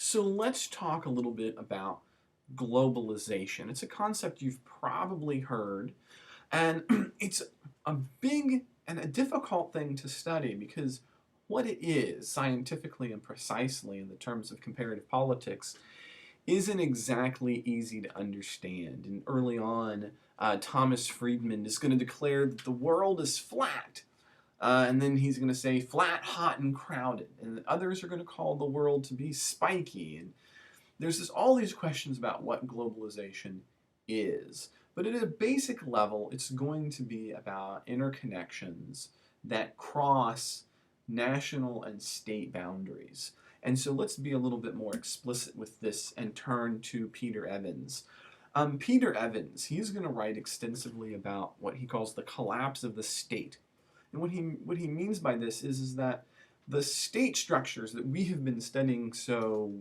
So let's talk a little bit about globalization. It's a concept you've probably heard, and it's a big and a difficult thing to study because what it is, scientifically and precisely in the terms of comparative politics, isn't exactly easy to understand. And early on, Thomas Friedman is going to declare that the world is flat. And then he's going to say flat, hot, and crowded. And others are going to call the world to be spiky. And there's all these questions about what globalization is. But at a basic level, it's going to be about interconnections that cross national and state boundaries. And so let's be a little bit more explicit with this and turn to Peter Evans. Peter Evans, he's going to write extensively about what he calls the collapse of the state. And what he means by this is that the state structures that we have been studying so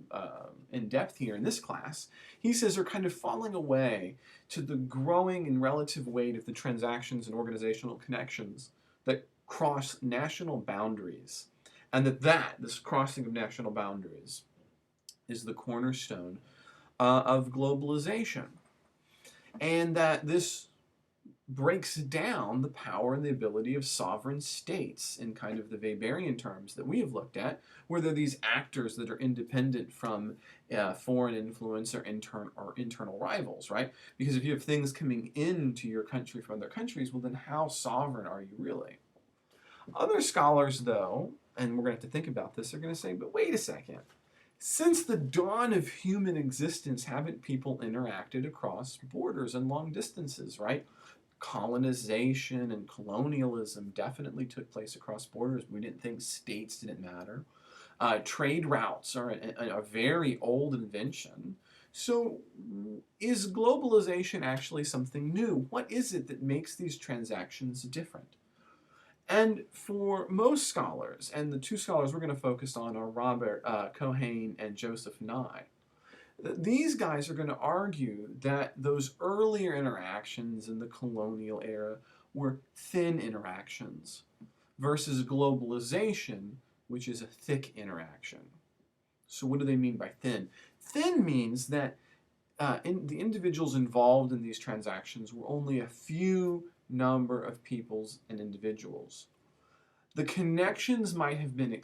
in depth here in this class, he says are kind of falling away to the growing and relative weight of the transactions and organizational connections that cross national boundaries. And this crossing of national boundaries, is the cornerstone of globalization. And that this breaks down the power and the ability of sovereign states in kind of the Weberian terms that we have looked at, where they're these actors that are independent from foreign influence or internal rivals, right? Because if you have things coming into your country from other countries, well then how sovereign are you really? Other scholars, though, and we're going to have to think about this, are going to say, but wait a second. Since the dawn of human existence, haven't people interacted across borders and long distances, right? Colonization and colonialism definitely took place across borders. We didn't think states didn't matter. Trade routes are a very old invention. So is globalization actually something new? What is it that makes these transactions different? And for most scholars, and the two scholars we're going to focus on are Robert Cohane and Joseph Nye, these guys are going to argue that those earlier interactions in the colonial era were thin interactions versus globalization, which is a thick interaction. So what do they mean by thin? Thin means that the individuals involved in these transactions were only a few number of peoples and individuals. The connections might have been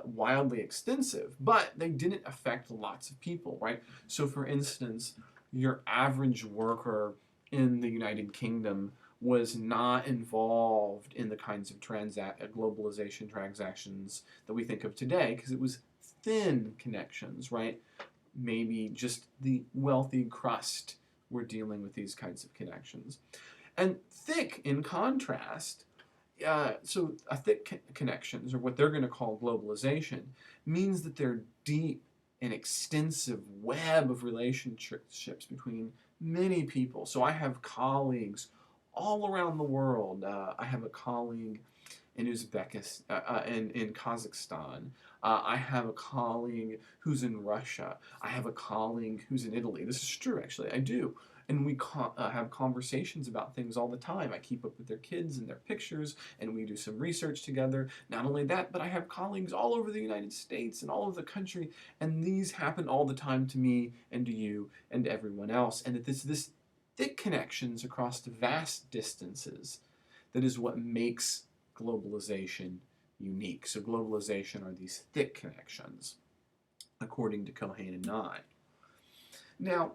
wildly extensive, but they didn't affect lots of people, right? So for instance, your average worker in the United Kingdom was not involved in the kinds of globalization transactions that we think of today because it was thin connections, right? Maybe just the wealthy crust were dealing with these kinds of connections. And thick, in contrast, so a thick connections, or what they're going to call globalization, means that they're deep and extensive web of relationships between many people. So I have colleagues all around the world. I have a colleague in Uzbekistan, in Kazakhstan. I have a colleague who's in Russia. I have a colleague who's in Italy. This is true, actually. I do. And we have conversations about things all the time. I keep up with their kids and their pictures, and we do some research together. Not only that, but I have colleagues all over the United States and all over the country, and these happen all the time to me and to you and to everyone else. And that this thick connections across vast distances, that is what makes globalization unique. So globalization are these thick connections, according to Cohane and Nye. Now,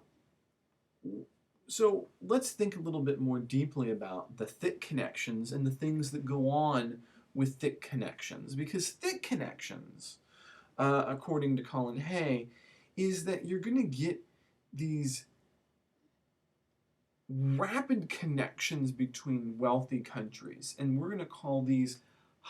so let's think a little bit more deeply about the thick connections and the things that go on with thick connections. Because thick connections, according to Colin Hay, is that you're going to get these rapid connections between wealthy countries, and we're going to call these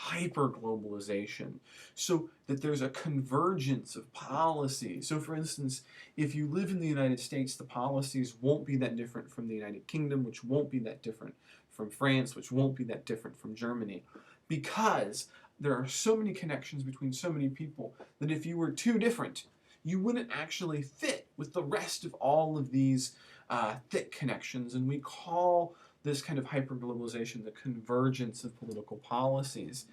hyperglobalization, so that there's a convergence of policy. So for instance, if you live in the United States, the policies won't be that different from the United Kingdom, which won't be that different from France, which won't be that different from Germany, because there are so many connections between so many people that if you were too different, you wouldn't actually fit with the rest of all of these thick connections. And we call this kind of hyperglobalization the convergence of political policies.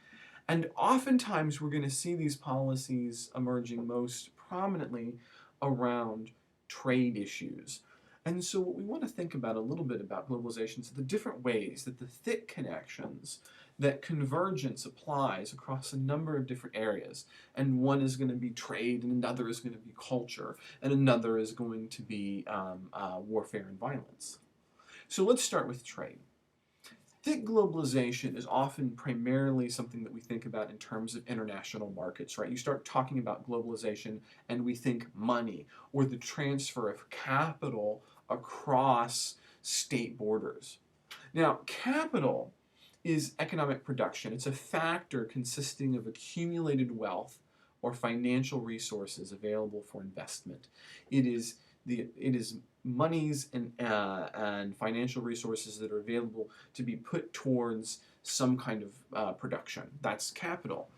And oftentimes we're going to see these policies emerging most prominently around trade issues. And so what we want to think about a little bit about globalization is the different ways that the thick connections that convergence applies across a number of different areas. And one is going to be trade, and another is going to be culture, and another is going to be warfare and violence. So let's start with trade. Thick globalization is often primarily something that we think about in terms of international markets, right? You start talking about globalization and we think money or the transfer of capital across state borders. Now, capital is economic production. It's a factor consisting of accumulated wealth or financial resources available for investment. It is monies and financial resources that are available to be put towards some kind of production. That's capital.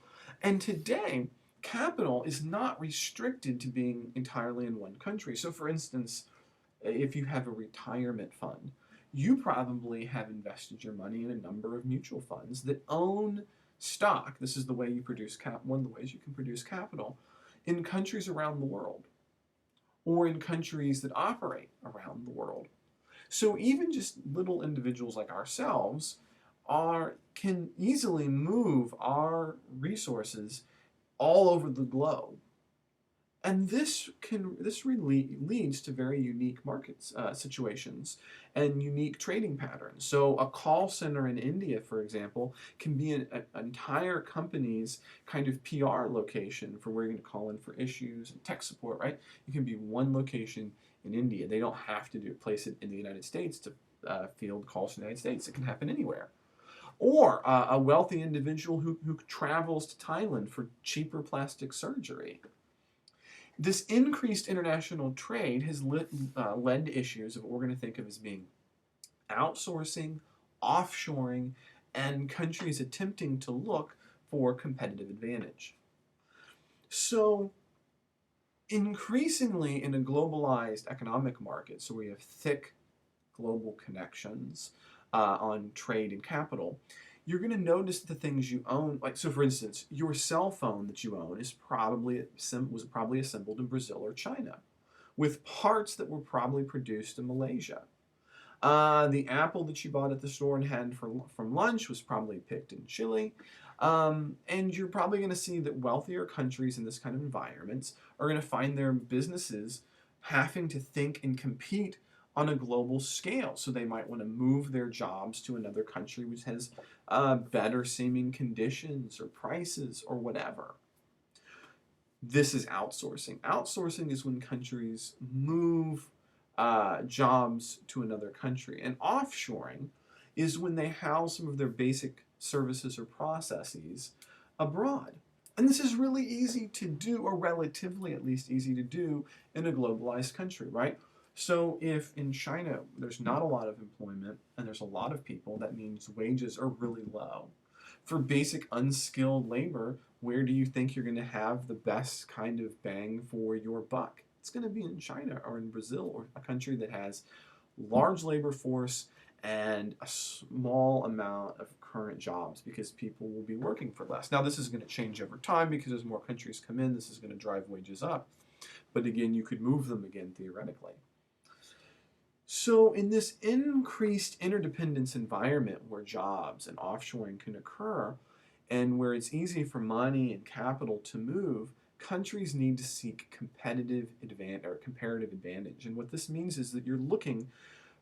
And today, capital is not restricted to being entirely in one country. So, for instance, if you have a retirement fund, you probably have invested your money in a number of mutual funds that own stock. This is the way you produce one of the ways you can produce capital in countries around the world or in countries that operate around the world. So even just little individuals like ourselves can easily move our resources all over the globe. And this really leads to very unique market situations and unique trading patterns. So a call center in India, for example, can be an entire company's kind of PR location for where you're going to call in for issues and tech support, right? It can be one location in India. They don't have to place it in the United States to field calls in the United States. It can happen anywhere. Or a wealthy individual who travels to Thailand for cheaper plastic surgery. This increased international trade has led to issues of what we're going to think of as being outsourcing, offshoring, and countries attempting to look for competitive advantage. So, increasingly in a globalized economic market, so we have thick global connections on trade and capital, you're going to notice the things you own. Like, so for instance, your cell phone that you own was probably assembled in Brazil or China, with parts that were probably produced in Malaysia. The apple that you bought at the store and had from lunch was probably picked in Chile. And you're probably going to see that wealthier countries in this kind of environments are going to find their businesses having to think and compete on a global scale. So they might want to move their jobs to another country which has better seeming conditions or prices or whatever. This is outsourcing. Outsourcing is when countries move jobs to another country. And offshoring is when they house some of their basic services or processes abroad. And this is really easy to do, or relatively at least easy to do, in a globalized country, right? So if in China there's not a lot of employment and there's a lot of people, that means wages are really low. For basic unskilled labor, where do you think you're going to have the best kind of bang for your buck? It's going to be in China or in Brazil, or a country that has large labor force and a small amount of current jobs, because people will be working for less. Now, this is going to change over time because as more countries come in, this is going to drive wages up. But again, you could move them again theoretically. So in this increased interdependence environment where jobs and offshoring can occur, and where it's easy for money and capital to move, countries need to seek comparative advantage. And what this means is that you're looking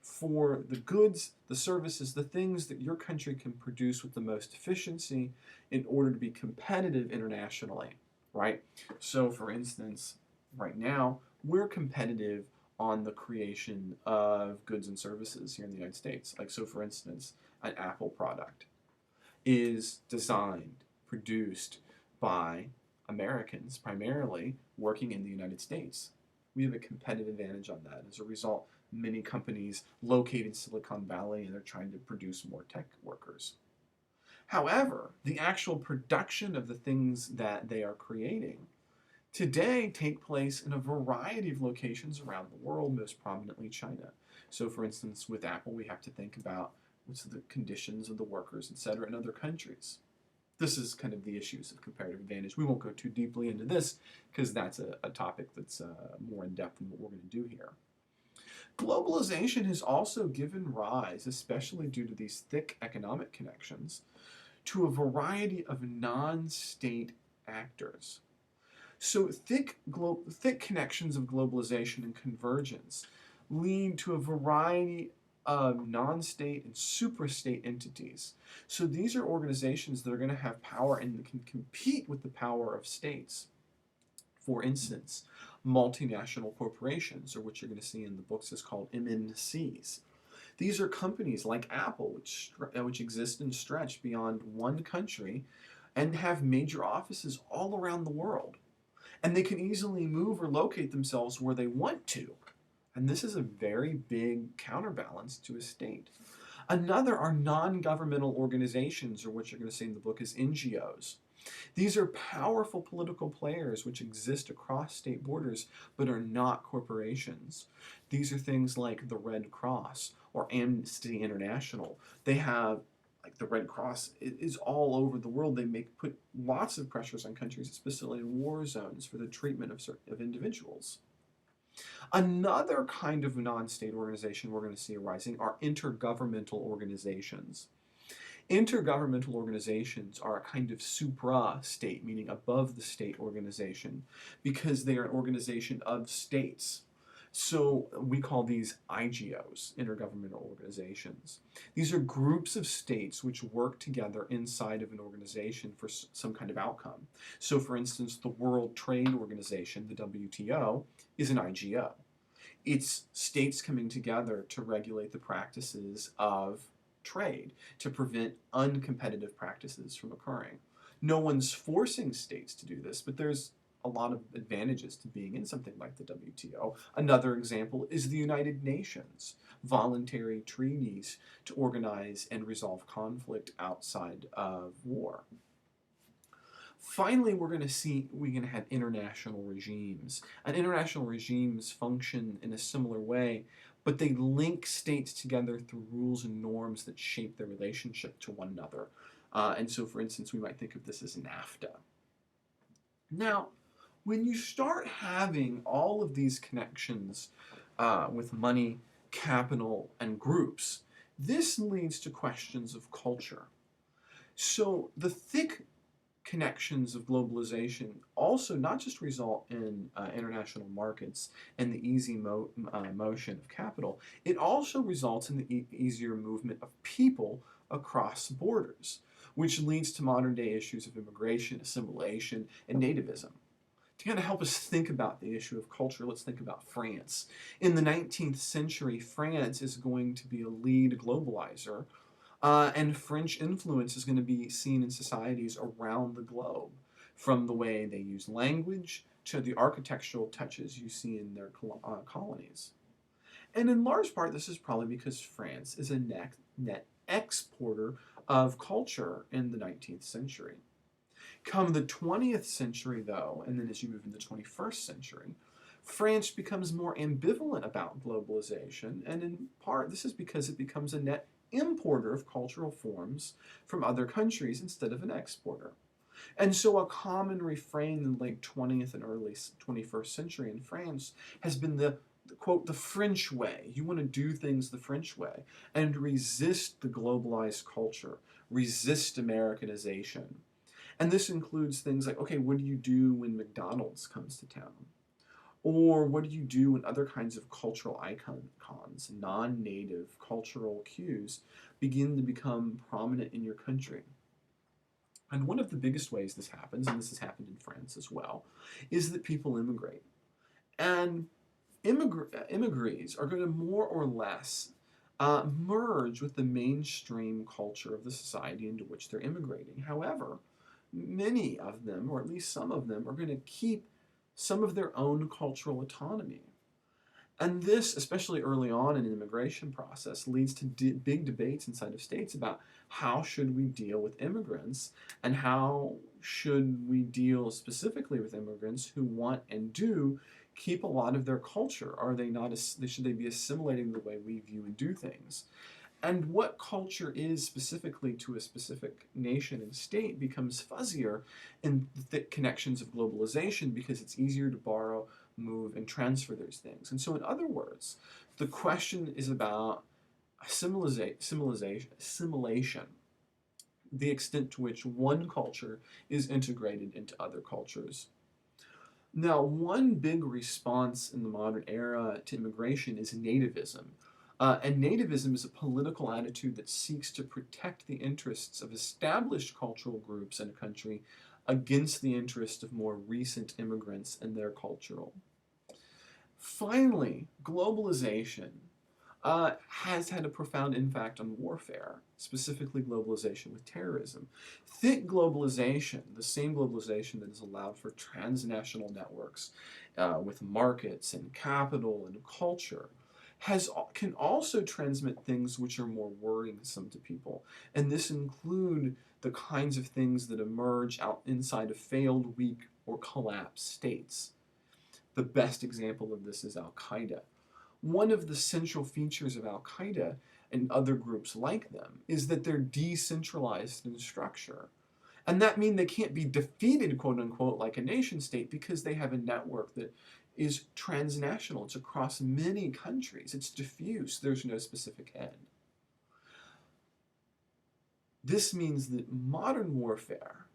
for the goods, the services, the things that your country can produce with the most efficiency in order to be competitive internationally, right? So for instance, right now, we're competitive on the creation of goods and services here in the United States. Like, so for instance, an Apple product is designed, produced by Americans primarily working in the United States. We have a competitive advantage on that. As a result, many companies locate in Silicon Valley and they're trying to produce more tech workers. However, the actual production of the things that they are creating today take place in a variety of locations around the world, most prominently China. So for instance, with Apple, we have to think about what's the conditions of the workers, etc., in other countries. This is kind of the issues of comparative advantage. We won't go too deeply into this because that's a topic that's more in depth than what we're going to do here. Globalization has also given rise, especially due to these thick economic connections, to a variety of non-state actors. So thick connections of globalization and convergence lead to a variety of non-state and suprastate entities. So these are organizations that are going to have power and that can compete with the power of states. For instance, multinational corporations, or what you're going to see in the books is called MNCs. These are companies like Apple, which exist and stretch beyond one country and have major offices all around the world. And they can easily move or locate themselves where they want to. And this is a very big counterbalance to a state. Another are non-governmental organizations, or what you're going to see in the book is NGOs. These are powerful political players which exist across state borders but are not corporations. These are things like the Red Cross or Amnesty International. They have, like the Red Cross is all over the world. They put lots of pressures on countries, especially in war zones, for the treatment of individuals. Another kind of non-state organization we're going to see arising are intergovernmental organizations. Intergovernmental organizations are a kind of supra-state, meaning above the state organization, because they are an organization of states. So we call these IGOs, intergovernmental organizations. These are groups of states which work together inside of an organization for some kind of outcome. So for instance, the World Trade Organization, the WTO, is an IGO. It's states coming together to regulate the practices of trade, to prevent uncompetitive practices from occurring. No one's forcing states to do this, but there's a lot of advantages to being in something like the WTO. Another example is the United Nations, voluntary treaties to organize and resolve conflict outside of war. Finally, we're going to have international regimes. And international regimes function in a similar way, but they link states together through rules and norms that shape their relationship to one another. And so, for instance, we might think of this as NAFTA. Now, when you start having all of these connections with money, capital, and groups, this leads to questions of culture. So the thick connections of globalization also not just result in international markets and the easy motion of capital, it also results in the easier movement of people across borders, which leads to modern day issues of immigration, assimilation, and nativism. To kind of help us think about the issue of culture, let's think about France. In the 19th century, France is going to be a lead globalizer, and French influence is going to be seen in societies around the globe, from the way they use language to the architectural touches you see in their colonies. And in large part, this is probably because France is a net exporter of culture in the 19th century. Come the 20th century, though, and then as you move into the 21st century, France becomes more ambivalent about globalization, and in part this is because it becomes a net importer of cultural forms from other countries instead of an exporter. And so a common refrain in the late 20th and early 21st century in France has been quote, the French way. You want to do things the French way and resist the globalized culture, resist Americanization. And this includes things like, okay, what do you do when McDonald's comes to town? Or what do you do when other kinds of cultural icons, non-native cultural cues, begin to become prominent in your country? And one of the biggest ways this happens, and this has happened in France as well, is that people immigrate. And immigrants are going to more or less merge with the mainstream culture of the society into which they're immigrating. However, many of them, or at least some of them, are going to keep some of their own cultural autonomy. And this, especially early on in the immigration process, leads to big debates inside of states about how should we deal with immigrants and how should we deal specifically with immigrants who want and do keep a lot of their culture. Should they be assimilating the way we view and do things? And what culture is specifically to a specific nation and state becomes fuzzier in the thick connections of globalization because it's easier to borrow, move, and transfer those things. And so, in other words, the question is about assimilation, the extent to which one culture is integrated into other cultures. Now, one big response in the modern era to immigration is nativism. And nativism is a political attitude that seeks to protect the interests of established cultural groups in a country against the interests of more recent immigrants and their cultural. Finally, globalization has had a profound impact on warfare, specifically globalization with terrorism. Thick globalization, the same globalization that has allowed for transnational networks with markets and capital and culture, can also transmit things which are more worrisome to people. And this include the kinds of things that emerge out inside of failed, weak, or collapsed states. The best example of this is Al Qaeda. One of the central features of Al Qaeda and other groups like them is that they're decentralized in structure. And that means they can't be defeated, quote unquote, like a nation state because they have a network that is transnational. It's across many countries. It's diffuse. There's no specific head. This means that modern warfare,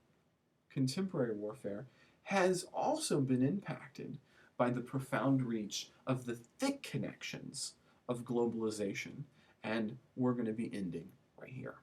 contemporary warfare, has also been impacted by the profound reach of the thick connections of globalization. And we're going to be ending right here.